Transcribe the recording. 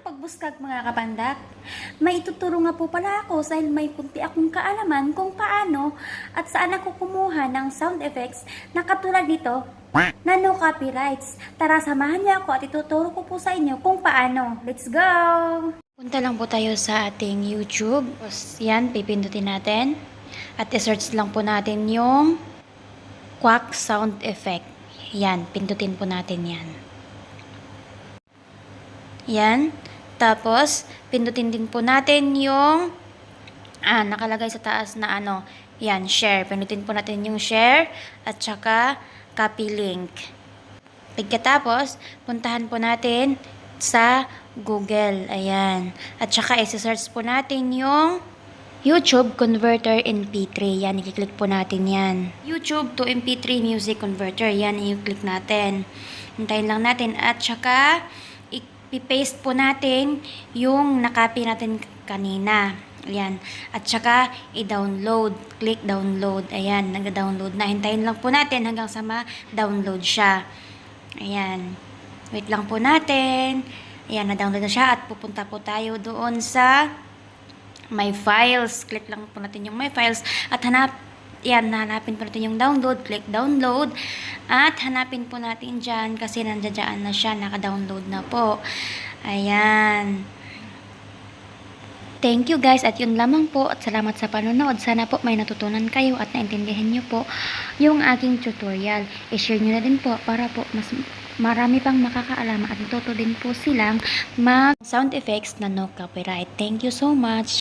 pagbuskag mga kapandak. May ituturo nga po pala ako dahil may punti akong kaalaman kung paano at saan ako kumuha ng sound effects na katulad nito na no copyrights. Tara, samahan niyo ako at ituturo ko po sa inyo kung paano. Let's go! Punta lang po tayo sa ating YouTube. Yan, pipindutin natin. At i-search lang po natin yung Quack Sound Effect. Yan, pindutin po natin yan. Yan. Tapos, pindutin din po natin yung nakalagay sa taas na yan, share. Pindutin po natin yung share at saka copy link. Pagkatapos, puntahan po natin sa Google. Ayan. At saka isi-search po natin yung YouTube Converter MP3. Yan, i-click po natin yan. YouTube to MP3 Music Converter. Yan, i-click natin. Hintayin lang natin. At saka, i-paste po natin yung nakopy natin kanina. Ayan. At saka, i-download. Click download. Ayan, nag-download na. Hintayin lang po natin hanggang sa ma-download siya. Ayan. Wait lang po natin. Ayan, na-download na siya. At pupunta po tayo doon sa My Files. Click lang po natin yung My Files. At hanapin po natin yung download. Click download. At hanapin po natin dyan kasi nandiyan na siya. Naka-download na po. Ayan. Thank you guys. At yun lamang po. At salamat sa panonood. Sana po may natutunan kayo at naintindihan nyo po yung aking tutorial. I-share nyo na din po para po mas marami pang makakaalam at natuto din po silang mag sound effects na no copyright. Thank you so much.